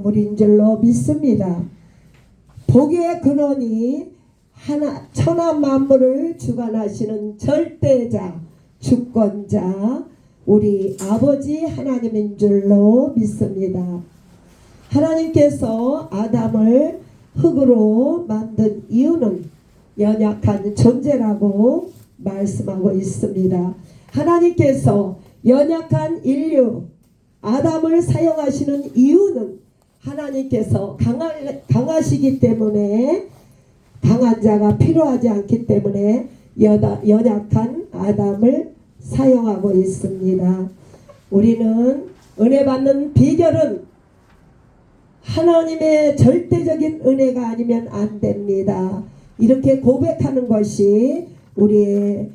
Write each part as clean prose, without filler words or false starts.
우린 줄로 믿습니다. 복의 근원이 천하 만물을 주관하시는 절대자, 주권자, 우리 아버지 하나님인 줄로 믿습니다. 하나님께서 아담을 흙으로 만든 이유는 연약한 존재라고 말씀하고 있습니다. 하나님께서 연약한 인류 아담을 사용하시는 이유는 하나님께서 강하시기 때문에, 강한 자가 필요하지 않기 때문에 연약한 아담을 사용하고 있습니다. 우리는 은혜 받는 비결은 하나님의 절대적인 은혜가 아니면 안 됩니다. 이렇게 고백하는 것이 우리의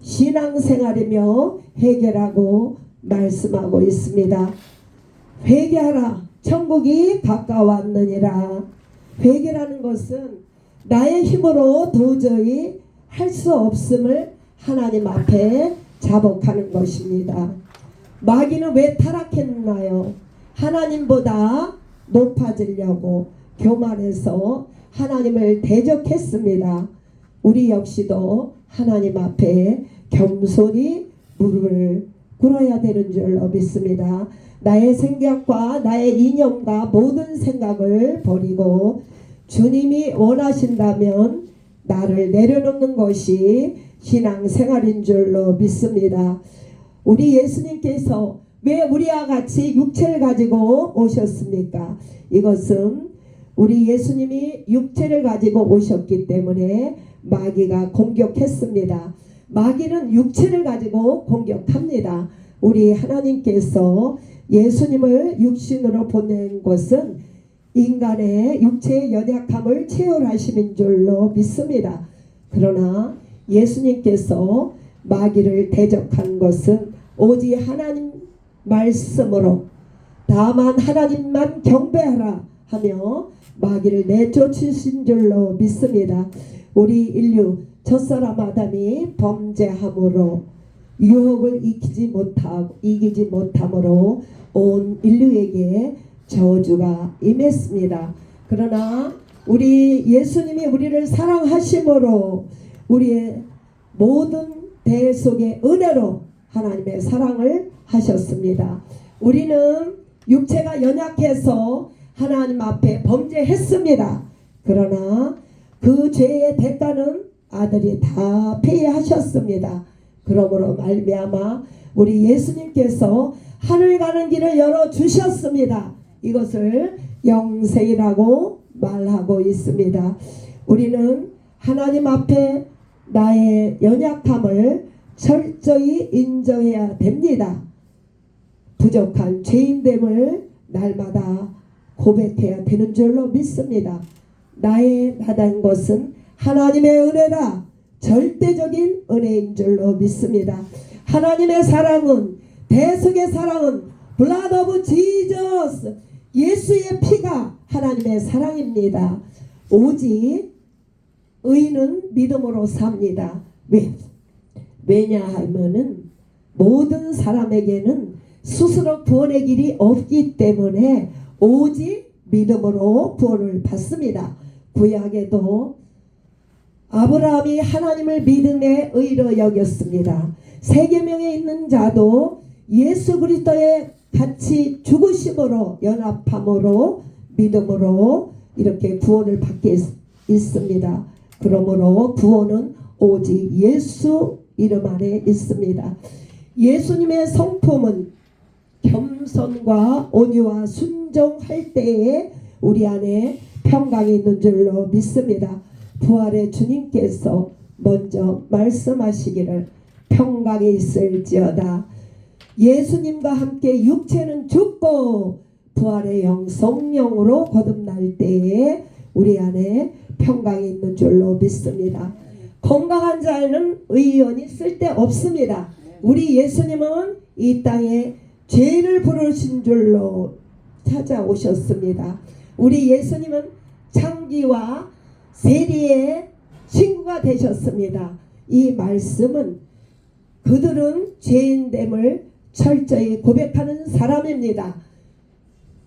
신앙생활이며 회개라고 말씀하고 있습니다. 회개하라, 천국이 가까웠느니라. 회개라는 것은 나의 힘으로 도저히 할 수 없음을 하나님 앞에 자복하는 것입니다. 마귀는 왜 타락했나요? 하나님보다 높아지려고 교만해서 하나님을 대적했습니다. 우리 역시도 하나님 앞에 겸손히 무릎을 꿇어야 되는 줄로 믿습니다. 나의 생각과 나의 이념과 모든 생각을 버리고 주님이 원하신다면 나를 내려놓는 것이 신앙생활인 줄로 믿습니다. 우리 예수님께서 왜 우리와 같이 육체를 가지고 오셨습니까? 이것은 우리 예수님이 육체를 가지고 오셨기 때문에 마귀가 공격했습니다. 마귀는 육체를 가지고 공격합니다. 우리 하나님께서 예수님을 육신으로 보낸 것은 인간의 육체의 연약함을 체험하시는 줄로 믿습니다. 그러나 예수님께서 마귀를 대적한 것은 오직 하나님 말씀으로, 다만 하나님만 경배하라 하며 마귀를 내쫓으신 줄로 믿습니다. 우리 인류 첫사람 아담이 범죄함으로 유혹을 이기지 못함으로 온 인류에게 저주가 임했습니다. 그러나 우리 예수님이 우리를 사랑하심으로 우리의 모든 대 속의 은혜로 하나님의 사랑을 하셨습니다. 우리는 육체가 연약해서 하나님 앞에 범죄했습니다. 그러나 그 죄의 대가는 아들이 다 폐하셨습니다. 그러므로 말미암아 우리 예수님께서 하늘 가는 길을 열어주셨습니다. 이것을 영생이라고 말하고 있습니다. 우리는 하나님 앞에 나의 연약함을 철저히 인정해야 됩니다. 부족한 죄인됨을 날마다 고백해야 되는 줄로 믿습니다. 나의 나단 것은 하나님의 은혜다. 절대적인 은혜인 줄로 믿습니다. 하나님의 사랑은, 대속의 사랑은 Blood of Jesus, 예수의 피가 하나님의 사랑입니다. 오직 의인은 믿음으로 삽니다. 왜냐하면은 모든 사람에게는 스스로 구원의 길이 없기 때문에 오직 믿음으로 구원을 받습니다. 구약에도 아브라함이 하나님을 믿음의 의로 여겼습니다. 세계명에 있는 자도 예수 그리스도의 같이 죽으심으로 연합함으로 믿음으로 이렇게 구원을 받게 있습니다. 그러므로 구원은 오직 예수 이름 안에 있습니다. 예수님의 성품은 겸손과 온유와 순종할 때에 우리 안에 평강이 있는 줄로 믿습니다. 부활의 주님께서 먼저 말씀하시기를 평강이 있을지어다. 예수님과 함께 육체는 죽고 부활의 영 성령으로 거듭날 때에 우리 안에 평강이 있는 줄로 믿습니다. 건강한 자에는 의원이 쓸데없습니다. 우리 예수님은 이 땅에 죄를 부르신 줄로 찾아오셨습니다. 우리 예수님은 창기와 세리의 친구가 되셨습니다. 이 말씀은 그들은 죄인됨을 철저히 고백하는 사람입니다.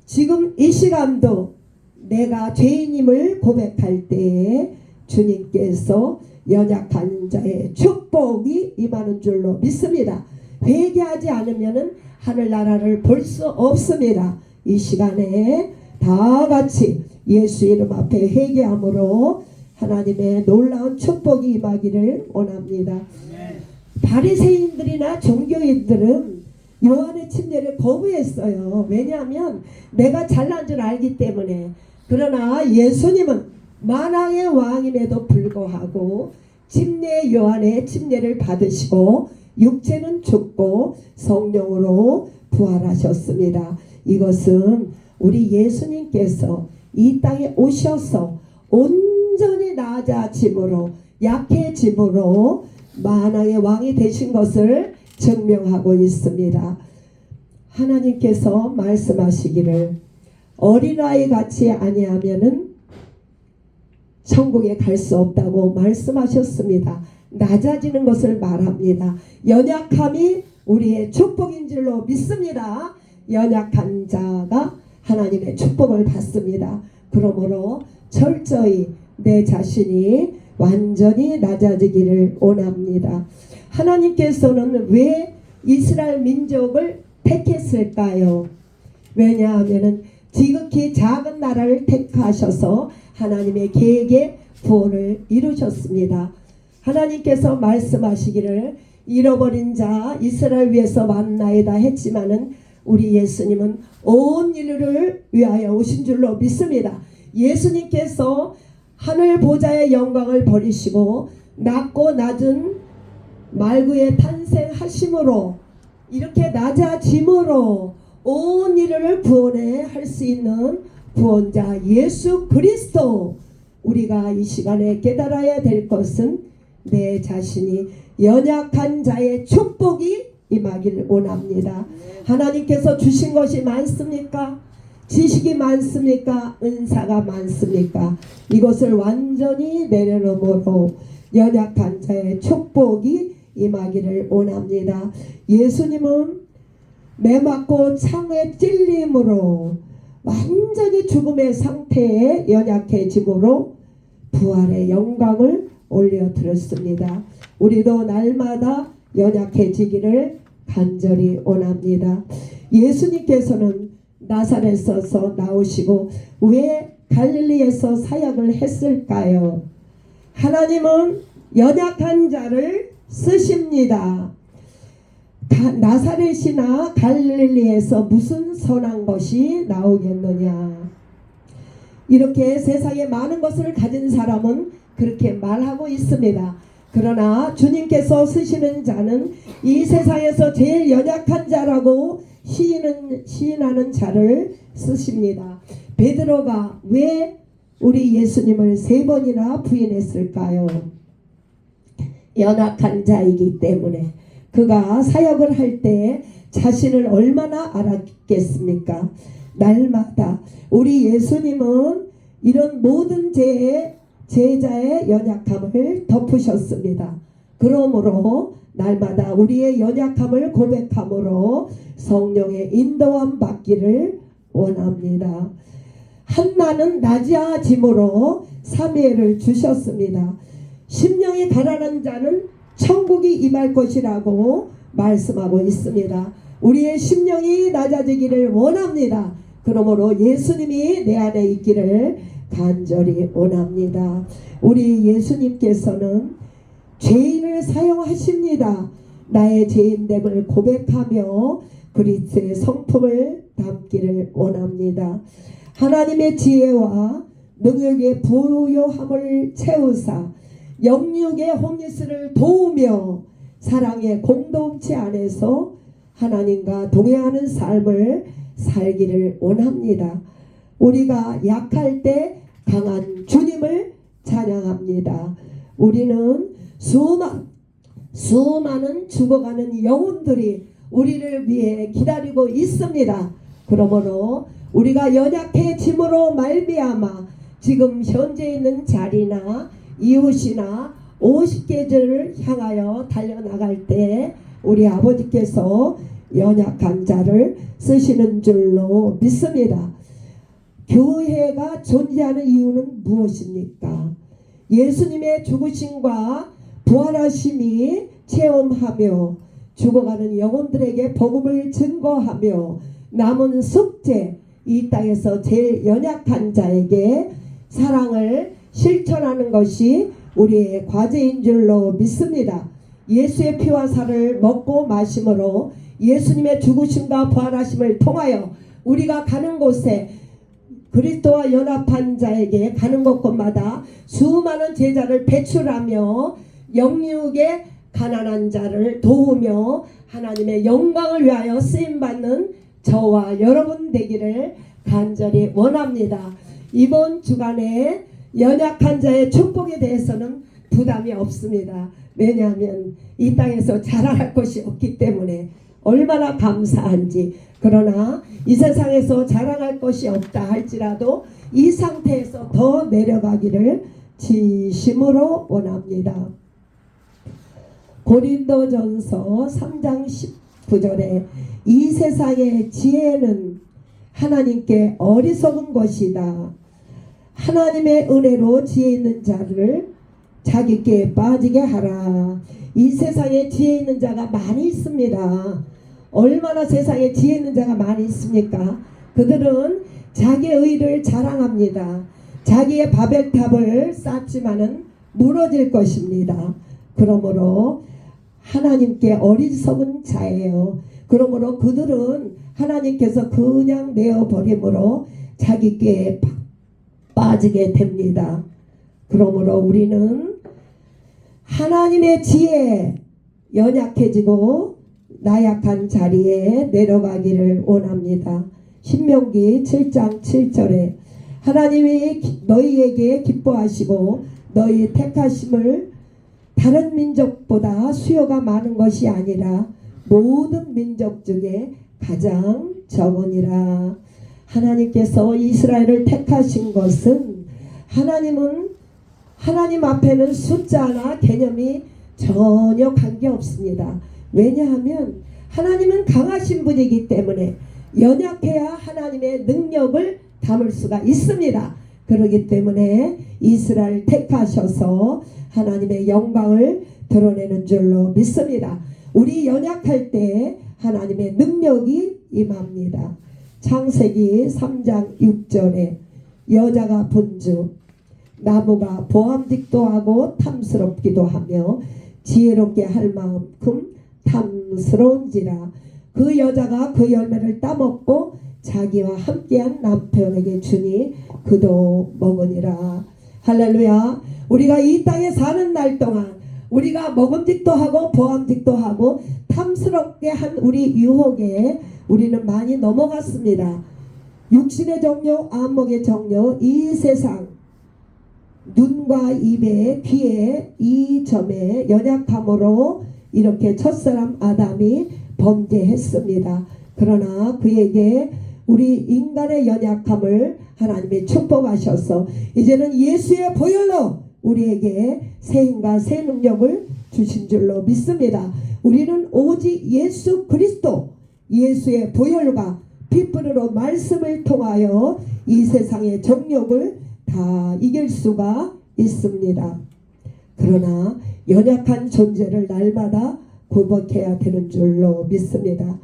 지금 이 시간도 내가 죄인임을 고백할 때에 주님께서 연약한 자의 축복이 임하는 줄로 믿습니다. 회개하지 않으면 하늘나라를 볼 수 없습니다. 이 시간에 다 같이 예수 이름 앞에 회개함으로 하나님의 놀라운 축복이 임하기를 원합니다. 바리새인들이나 종교인들은 요한의 침례를 거부했어요. 왜냐하면 내가 잘난 줄 알기 때문에. 그러나 예수님은 만왕의 왕임에도 불구하고 침례 요한의 침례를 받으시고 육체는 죽고 성령으로 부활하셨습니다. 이것은 우리 예수님께서 이 땅에 오셔서 온전히 낮아짐으로 약해짐으로 만왕의 왕이 되신 것을 증명하고 있습니다. 하나님께서 말씀하시기를 어린아이 같이 아니하면은 천국에 갈 수 없다고 말씀하셨습니다. 낮아지는 것을 말합니다. 연약함이 우리의 축복인 줄로 믿습니다. 연약한 자가 하나님의 축복을 받습니다. 그러므로 철저히 내 자신이 완전히 낮아지기를 원합니다. 하나님께서는 왜 이스라엘 민족을 택했을까요? 왜냐하면 지극히 작은 나라를 택하셔서 하나님의 계획의 구원을 이루셨습니다. 하나님께서 말씀하시기를 잃어버린 자 이스라엘 위해서 만나이다 했지만은 우리 예수님은 온 인류를 위하여 오신 줄로 믿습니다. 예수님께서 하늘 보좌의 영광을 버리시고 낮고 낮은 말구에 탄생하심으로 이렇게 낮아짐으로 온 인류를 구원해 할 수 있는 구원자 예수 그리스도. 우리가 이 시간에 깨달아야 될 것은 내 자신이 연약한 자의 축복이 임하기를 원합니다. 하나님께서 주신 것이 많습니까? 지식이 많습니까? 은사가 많습니까? 이것을 완전히 내려놓음으로 연약한 자의 축복이 임하기를 원합니다. 예수님은 매 맞고 창에 찔림으로 완전히 죽음의 상태에 연약해짐으로 부활의 영광을 올려드렸습니다. 우리도 날마다 연약해지기를 간절히 원합니다. 예수님께서는 나사렛에서 나오시고 왜 갈릴리에서 사역을 했을까요? 하나님은 연약한 자를 쓰십니다. 나사렛이나 갈릴리에서 무슨 선한 것이 나오겠느냐. 이렇게 세상에 많은 것을 가진 사람은 그렇게 말하고 있습니다. 그러나 주님께서 쓰시는 자는 이 세상에서 제일 연약한 자라고 시인하는 자를 쓰십니다. 베드로가 왜 우리 예수님을 3번이나 부인했을까요? 연약한 자이기 때문에. 그가 사역을 할 때 자신을 얼마나 알았겠습니까? 날마다 우리 예수님은 이런 모든 제자의 연약함을 덮으셨습니다. 그러므로 날마다 우리의 연약함을 고백함으로 성령의 인도함 받기를 원합니다. 한나는 낮아짐으로 사무엘을 주셨습니다. 심령이 가라는 자는 천국이 임할 것이라고 말씀하고 있습니다. 우리의 심령이 낮아지기를 원합니다. 그러므로 예수님이 내 안에 있기를 간절히 원합니다. 우리 예수님께서는 죄인을 사용하십니다. 나의 죄인됨을 고백하며 그리스도의 성품을 담기를 원합니다. 하나님의 지혜와 능력의 부요함을 채우사 영육의 홈리스를 도우며 사랑의 공동체 안에서 하나님과 동행하는 삶을 살기를 원합니다. 우리가 약할 때 강한 주님을 찬양합니다. 우리는 수많은 죽어가는 영혼들이 우리를 위해 기다리고 있습니다. 그러므로 우리가 연약해짐으로 말미암아 지금 현재 있는 자리나 이웃이나 50계절을 향하여 달려나갈 때 우리 아버지께서 연약한 자를 쓰시는 줄로 믿습니다. 교회가 존재하는 이유는 무엇입니까? 예수님의 죽으심과 부활하심이 체험하며 죽어가는 영혼들에게 복음을 증거하며 남은 숙제, 이 땅에서 제일 연약한 자에게 사랑을 실천하는 것이 우리의 과제인 줄로 믿습니다. 예수의 피와 살을 먹고 마심으로 예수님의 죽으심과 부활하심을 통하여 우리가 가는 곳에 그리스도와 연합한 자에게 가는 곳곳마다 수많은 제자를 배출하며 영육의 가난한 자를 도우며 하나님의 영광을 위하여 쓰임받는 저와 여러분 되기를 간절히 원합니다. 이번 주간에 연약한 자의 축복에 대해서는 부담이 없습니다. 왜냐하면 이 땅에서 자랑할 것이 없기 때문에 얼마나 감사한지. 그러나 이 세상에서 자랑할 것이 없다 할지라도 이 상태에서 더 내려가기를 진심으로 원합니다. 고린도전서 3장 19절에 이 세상의 지혜는 하나님께 어리석은 것이다. 하나님의 은혜로 지혜 있는 자를 자기께 빠지게 하라. 이 세상에 지혜 있는 자가 많이 있습니다. 얼마나 세상에 지혜 있는 자가 많이 있습니까? 그들은 자기의 의를 자랑합니다. 자기의 바벨탑을 쌓지만은 무너질 것입니다. 그러므로 하나님께 어리석은 자예요. 그러므로 그들은 하나님께서 그냥 내어버림으로 자기께 빠지게 됩니다. 그러므로 우리는 하나님의 지혜에 연약해지고 나약한 자리에 내려가기를 원합니다. 신명기 7장 7절에 하나님이 너희에게 기뻐하시고 너희 택하심을 다른 민족보다 수요가 많은 것이 아니라 모든 민족 중에 가장 적으니라. 하나님께서 이스라엘을 택하신 것은 하나님 앞에는 숫자나 개념이 전혀 관계없습니다. 왜냐하면 하나님은 강하신 분이기 때문에 연약해야 하나님의 능력을 담을 수가 있습니다. 그렇기 때문에 이스라엘 택하셔서 하나님의 영광을 드러내는 줄로 믿습니다. 우리 연약할 때 하나님의 능력이 임합니다. 창세기 3장 6절에 여자가 본즉 나무가 보암직도 하고 탐스럽기도 하며 지혜롭게 할 만큼 탐스러운지라. 그 여자가 그 열매를 따먹고 자기와 함께한 남편에게 주니 그도 먹으니라. 할렐루야. 우리가 이 땅에 사는 날 동안 우리가 먹음직도 하고 보암직도 하고 탐스럽게 한 우리 유혹에 우리는 많이 넘어갔습니다. 육신의 정욕, 안목의 정욕, 이 세상 눈과 입에 귀에 이 점에 연약함으로 이렇게 첫사람 아담이 범죄했습니다. 그러나 그에게 우리 인간의 연약함을 하나님이 축복하셔서 이제는 예수의 보혈로 우리에게 새 힘과 새 능력을 주신 줄로 믿습니다. 우리는 오직 예수 그리스도, 예수의 보혈과 피부로 말씀을 통하여 이 세상의 정욕을 다 이길 수가 있습니다. 그러나 연약한 존재를 날마다 굴복해야 되는 줄로 믿습니다.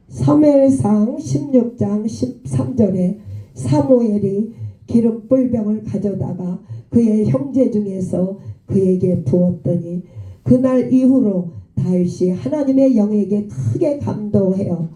사무엘상 16장 13절에 사무엘이 기름 뿔병을 가져다가 그의 형제 중에서 그에게 부었더니 그날 이후로 다윗이 하나님의 영에게 크게 감동해요.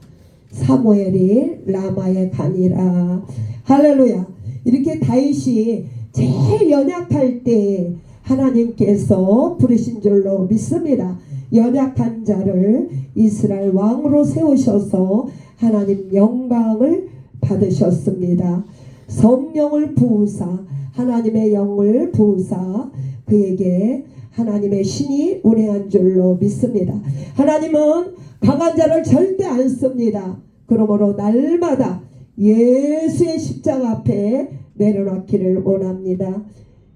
사무엘이 라마에 가니라. 할렐루야. 이렇게 다윗이 제일 연약할 때 하나님께서 부르신 줄로 믿습니다. 연약한 자를 이스라엘 왕으로 세우셔서 하나님 영광을 받으셨습니다. 성령을 부으사 하나님의 영을 부으사 그에게 하나님의 신이 운행한 줄로 믿습니다. 하나님은 강한 자를 절대 안 씁니다. 그러므로 날마다 예수의 십자가 앞에 내려놓기를 원합니다.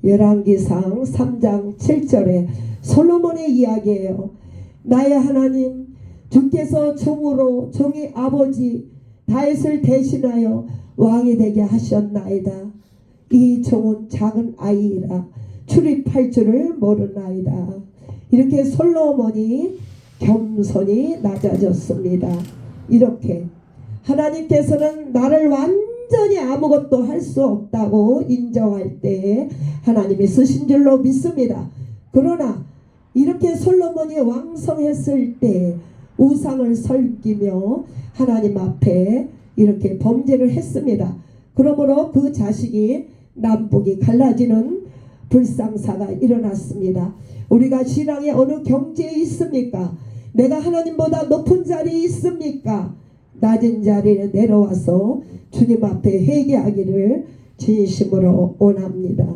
열왕기상 3장 7절에 솔로몬의 이야기예요. 나의 하나님, 주께서 종으로 종의 아버지 다윗을 대신하여 왕이 되게 하셨나이다. 이 종은 작은 아이라 출입할 줄을 모르나이다. 이렇게 솔로몬이 겸손히 낮아졌습니다. 이렇게 하나님께서는 나를 완전히 아무것도 할 수 없다고 인정할 때 하나님이 쓰신 줄로 믿습니다. 그러나 이렇게 솔로몬이 왕성했을 때 우상을 섬기며 하나님 앞에 이렇게 범죄를 했습니다. 그러므로 그 자식이 남북이 갈라지는 불상사가 일어났습니다. 우리가 신앙의 어느 경지에 있습니까? 내가 하나님보다 높은 자리에 있습니까? 낮은 자리에 내려와서 주님 앞에 회개하기를 진심으로 원합니다.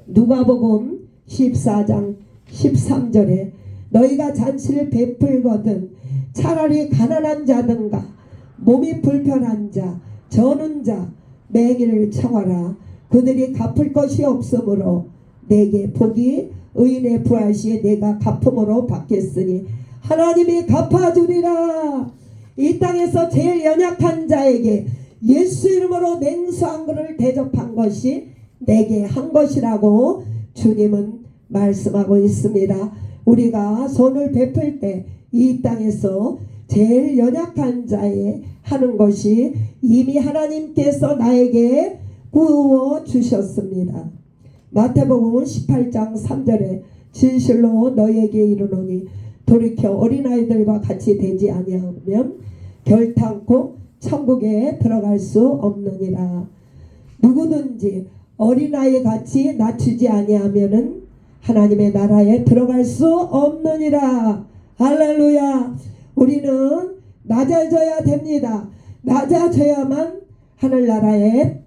누가복음 14장 13절에 너희가 잔치를 베풀거든 차라리 가난한 자든가 몸이 불편한 자, 저는 자, 맹인을 청하라. 그들이 갚을 것이 없으므로 내게 복이 의인의 부활 시에 내가 갚음으로 받겠으니 하나님이 갚아주리라. 이 땅에서 제일 연약한 자에게 예수 이름으로 냉수 한 그릇을 대접한 것이 내게 한 것이라고 주님은 말씀하고 있습니다. 우리가 손을 베풀 때 이 땅에서 제일 연약한 자에 하는 것이 이미 하나님께서 나에게 구워 주셨습니다. 마태복음 18장 3절에 진실로 너희에게 이르노니 돌이켜 어린아이들과 같이 되지 아니하면 결탄코 천국에 들어갈 수 없느니라. 누구든지 어린아이 같이 낮추지 아니하면은 하나님의 나라에 들어갈 수 없느니라. 할렐루야. 우리는 낮아져야 됩니다. 낮아져야만 하늘나라에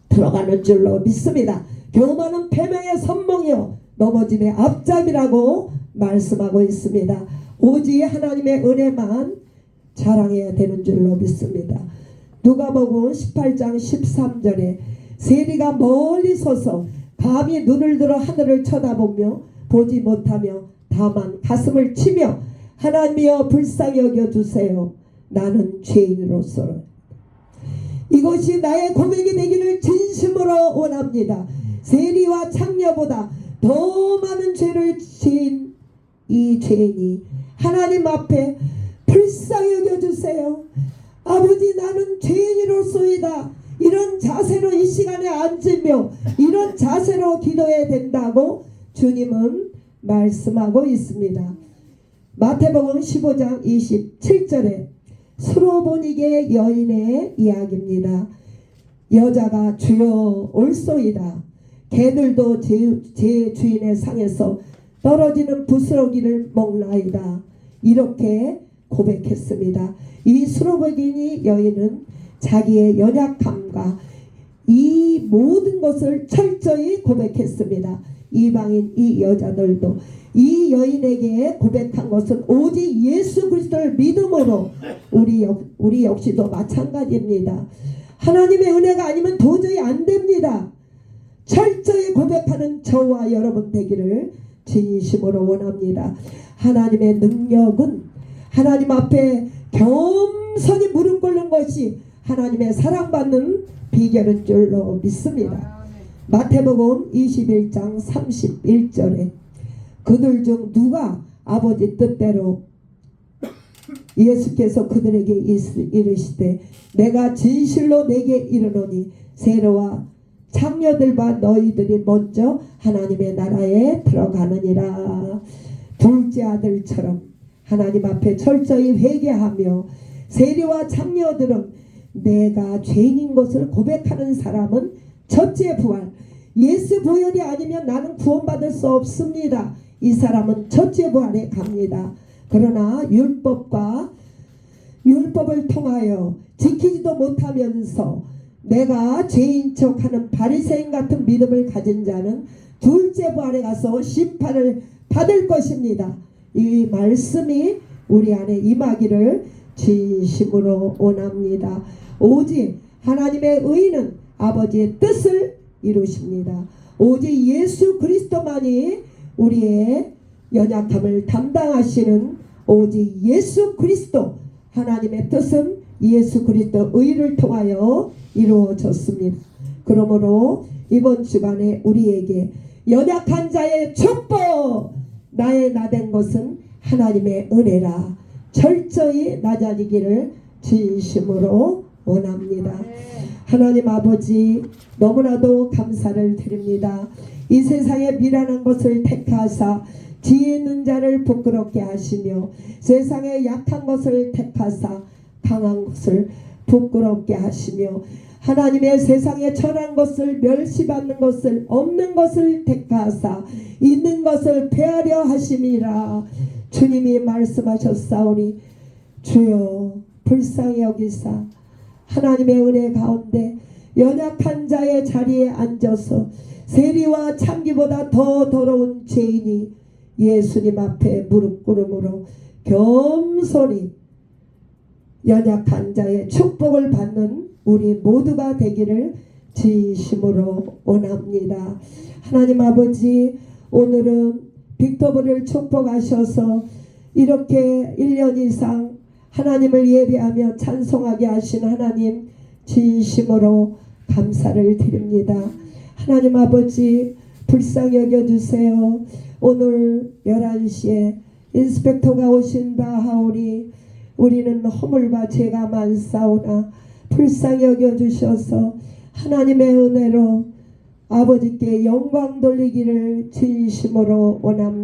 들어가는 줄로 믿습니다. 교만은 패망의 선봉이요 넘어짐의 앞잡이라고 말씀하고 있습니다. 오직 하나님의 은혜만 자랑해야 되는 줄로 믿습니다. 누가복음 18장 13절에 세리가 멀리 서서 감히 눈을 들어 하늘을 쳐다보며 보지 못하며 다만 가슴을 치며 하나님이여 불쌍히 여겨주세요. 나는 죄인으로서. 이것이 나의 고백이 되기를 진심으로 원합니다. 세리와 창녀보다 더 많은 죄를 지은 이 죄인이 하나님 앞에 불쌍히 여겨주세요. 아버지 나는 죄인으로소이다. 이런 자세로 이 시간에 앉으며 이런 자세로 기도해야 된다고 주님은 말씀하고 있습니다. 마태복음 15장 27절에 수로보니게 여인의 이야기입니다. 여자가 주여 올소이다. 개들도 제 주인의 상에서 떨어지는 부스러기를 먹나이다. 이렇게 고백했습니다. 이 수로보니 여인은 자기의 연약함과 이 모든 것을 철저히 고백했습니다. 이방인 이 여자들도 이 여인에게 고백한 것은 오직 예수 그리스도를 믿음으로 우리 역시도 마찬가지입니다. 하나님의 은혜가 아니면 도저히 안 됩니다. 철저히 고백하는 저와 여러분 되기를 진심으로 원합니다. 하나님의 능력은 하나님 앞에 겸손히 무릎 꿇는 것이 하나님의 사랑받는 비결인 줄로 믿습니다. 마태복음 21장 31절에 그들 중 누가 아버지 뜻대로 예수께서 그들에게 이르시되 내가 진실로 내게 이르노니 세로와 창녀들과 너희들이 먼저 하나님의 나라에 들어가느니라. 둘째 아들처럼 하나님 앞에 철저히 회개하며 세리와 창녀들은 내가 죄인인 것을 고백하는 사람은 첫째 부활. 예수 보혈이 아니면 나는 구원받을 수 없습니다. 이 사람은 첫째 부활에 갑니다. 그러나 율법을 통하여 지키지도 못하면서 내가 죄인 척하는 바리새인 같은 믿음을 가진 자는 둘째 부활에 가서 심판을 받을 것입니다. 이 말씀이 우리 안에 임하기를 진심으로 원합니다. 오직 하나님의 의는 아버지의 뜻을 이루십니다. 오직 예수 그리스도만이 우리의 연약함을 담당하시는 오직 예수 그리스도. 하나님의 뜻은 예수 그리스도 의를 통하여 이루어졌습니다. 그러므로 이번 주간에 우리에게 연약한 자의 축복, 나의 나된 것은 하나님의 은혜라 철저히 낮아지기를 진심으로 원합니다. 하나님 아버지, 너무나도 감사를 드립니다. 이 세상에 미련한 것을 택하사 지혜 있는 자를 부끄럽게 하시며 세상에 약한 것을 택하사 강한 것을 부끄럽게 하시며 하나님의 세상에 천한 것을 멸시받는 것을 없는 것을 택하사 있는 것을 폐하려 하심이라. 주님이 말씀하셨사오니 주여 불쌍히 여기사 하나님의 은혜 가운데 연약한 자의 자리에 앉아서 세리와 참기보다 더 더러운 죄인이 예수님 앞에 무릎 꿇음으로 겸손히 연약한 자의 축복을 받는 우리 모두가 되기를 진심으로 원합니다. 하나님 아버지, 오늘은 빅토브를 축복하셔서 이렇게 1년 이상 하나님을 예배하며 찬송하게 하신 하나님 진심으로 감사를 드립니다. 하나님 아버지, 불쌍히 여겨주세요. 오늘 11시에 인스펙터가 오신다 하오니 우리는 허물과 죄가 많사오나 불쌍히 여겨주셔서 하나님의 은혜로 아버지께 영광 돌리기를 진심으로 원합니다.